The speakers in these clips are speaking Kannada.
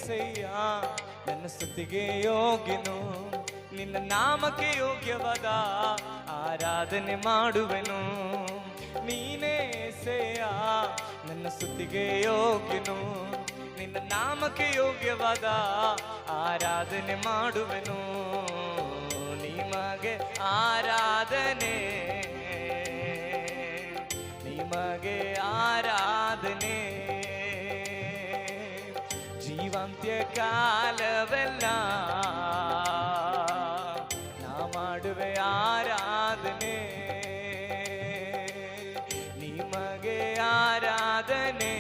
ಏಸಯ್ಯ ನನ್ನ ಸ್ತುತಿಗೆ ಯೋಗ್ಯನು, ನಿನ್ನ ನಾಮಕ್ಕೆ ಯೋಗ್ಯವಾದ ಆರಾಧನೆ ಮಾಡುವೆನು. ನೀನೇ ಏಸಯ್ಯ ನನ್ನ ಸ್ತುತಿಗೆ ಯೋಗ್ಯನು, ನಿನ್ನ ನಾಮಕ್ಕೆ ಯೋಗ್ಯವಾದ ಆರಾಧನೆ ಮಾಡುವೆನು. ನಿಮಗೆ ಆರಾಧನೆ, ನಿಮಗೆ ಆರಾಧನೆ, ಜೀವಂತ್ಯ ಕಾಲವೆಲ್ಲ ನಾ ಮಾಡುವೆ ಆರಾಧನೆ. ನಿಮಗೆ ಆರಾಧನೆ,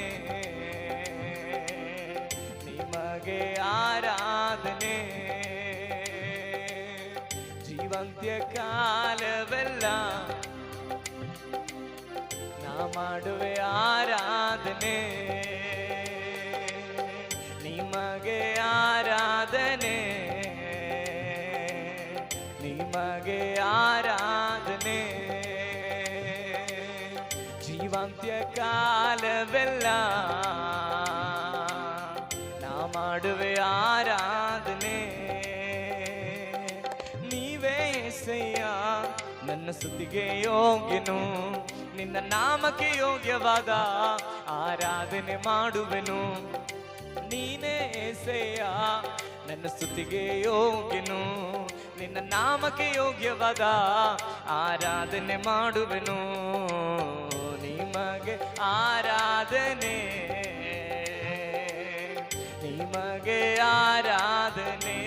ನಿಮಗೆ ಆರಾಧನೆ, ಜೀವಂತ್ಯ ಕಾಲವೆಲ್ಲ ನಾ ಮಾಡುವೆ ಆರಾಧನೆ. ನಿಮಗೆ ಆರಾಧನೆ, ನಿಮಗೆ ಆರಾಧನೆ, ಜೀವಂತ್ಯ ಕಾಲವೆಲ್ಲ ನಾ ಮಾಡುವೆ ಆರಾಧನೆ. ನೀವೇ ಏಸಯ್ಯ ನನ್ನ ಸ್ತುತಿಗೆ ಯೋಗ್ಯನು, ನಿನ್ನ ನಾಮಕ್ಕೆ ಯೋಗ್ಯವಾದ ಆರಾಧನೆ ಮಾಡುವೆನು. ನೀನೇ ಏಸಯ್ಯ ನನ್ನ ಸ್ತುತಿಗೆ ಯೋಗ್ಯನು, ನಿನ್ನ ನಾಮಕ್ಕೆ ಯೋಗ್ಯವಾದ ಆರಾಧನೆ ಮಾಡುವೆನು. ನಿಮಗೆ ಆರಾಧನೆ, ನಿಮಗೆ ಆರಾಧನೆ,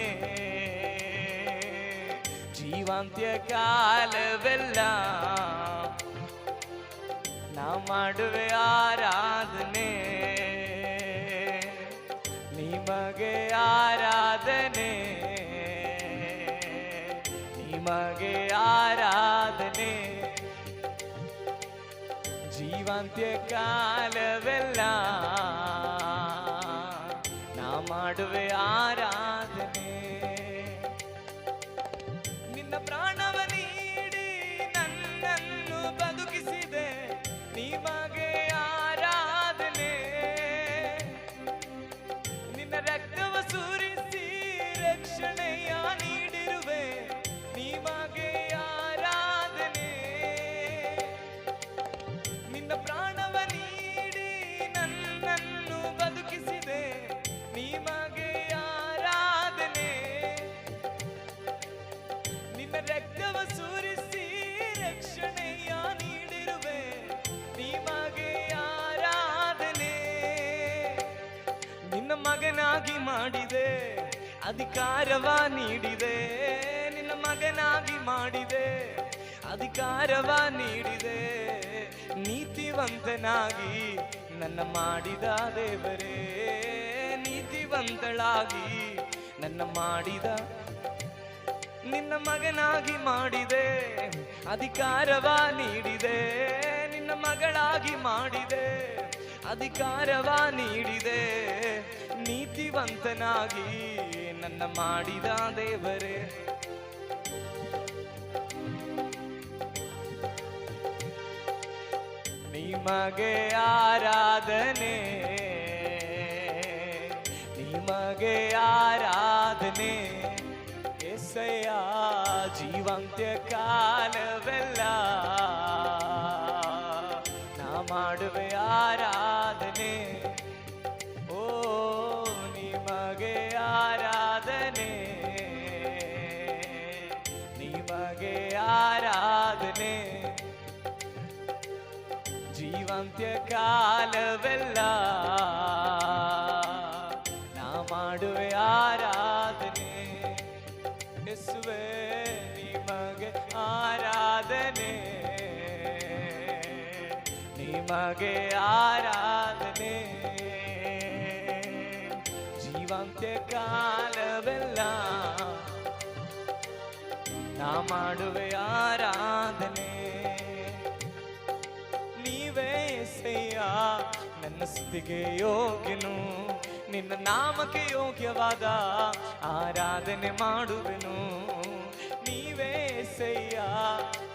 ಜೀವಂತ್ಯ ಕಾಲವೆಲ್ಲ ನಾ ಮಾಡುವೆ ಆರಾಧನೆ. ನಿಮಗೆ ಆರಾಧನೆ, ನಿಮಗೆ ಆರಾಧನೆ, ಜೀವಂತ್ಯ ಕಾಲವೆಲ್ಲ ನಾ ಮಾಡುವೆ ಆರಾಧನೆ. ನಿನ್ನ ಪ್ರಾಣವ ನೀಡಿ ನನ್ನನ್ನು ಬದುಕಿಸಿದೆ, ನಿಮಗೆ ಆರಾಧನೆ. ನಿನ್ನ ರಕ್ತವ ಸುರಿಸಿ ರಕ್ಷಣೆಯ ನೀಡಿರುವೆ, ನಿಮಗೆ ಆರಾಧನೆ. ನಿನ್ನ ಪ್ರಾಣವ ನೀಡಿ ನನ್ನನ್ನು ಬದುಕಿಸಿದೆ, ನಿಮಗೆ ಆರಾಧನೆ. ನಿನ್ನ ರಕ್ತವ ಸುರಿಸಿ ರಕ್ಷಣೆಯ ನೀಡಿರುವೆ, ನಿಮಗೆ ಆರಾಧನೆ. ನಿನ್ನ ಮಗನಾಗಿ ಮಾಡಿದೆ, ಅಧಿಕಾರವ ನೀಡಿದೆ. ನಿನ್ನ ಮಗನಾಗಿ ಮಾಡಿದೆ, ಅಧಿಕಾರವ ನೀಡಿದೆ. ನೀತಿವಂತನಾಗಿ ನನ್ನ ಮಾಡಿದ ದೇವರೇ, ನೀತಿವಂತಳಾಗಿ ನನ್ನ ಮಾಡಿದ. ನಿನ್ನ ಮಗನಾಗಿ ಮಾಡಿದೆ, ಅಧಿಕಾರವ ನೀಡಿದೆ. ನಿನ್ನ ಮಗಳಾಗಿ ಮಾಡಿದೆ, ಅಧಿಕಾರವ ನೀಡಿದೆ. ನೀತಿವಂತನಾಗಿ ನನ್ನ ಮಾಡಿದ ದೇವರೇ, ನಿಮಗೆ ಆರಾಧನೆ, ನಿಮಗೆ ಆರಾಧನೆ. ಏಸಯ್ಯ ಜೀವಂತ್ಯ ಕಾಲವೆಲ್ಲ ನಾ ಮಾಡುವೆ ಆರಾಧನೆ. ಓ ನಿಮಗೆ ಆರಾಧನೆ, ನಿಮಗೆ ಆರಾಧನೆ, ಜೀವಂತ್ಯ ಕಾಲವೆಲ್ಲ ನಾ ಮಾಡುವೆ ಆರಾಧನೆ. ಯೇಸುವೇ ನಿಮಗೆ ಆರಾಧನೆ, ನಿಮಗೆ ಆರಾಧನೆ, ಜೀವಂತ್ಯ ಕಾಲವೆಲ್ಲ ನಾ ಮಾಡುವೆ ಆರಾಧನೆ. ನೀವೇ ಏಸಯ್ಯ ನನ್ನ ಸ್ತುತಿಗೆ ಯೋಗ್ಯನು, ನಿನ್ನ ನಾಮಕ್ಕೆ ಯೋಗ್ಯವಾದ ಆರಾಧನೆ ಮಾಡುವೆನು. ನೀವೇ ಏಸಯ್ಯ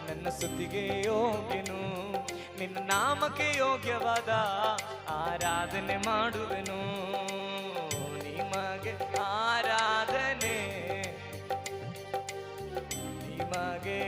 ನನ್ನ ಸ್ತುತಿಗೆ ಯೋಗ್ಯನು, ನಿನ್ನ ನಾಮಕ್ಕೆ ಯೋಗ್ಯವಾದ ಆರಾಧನೆ ಮಾಡುವೆನು. ನಿಮಗೆ ಆರಾಧನೆ ನಿಮಗೆ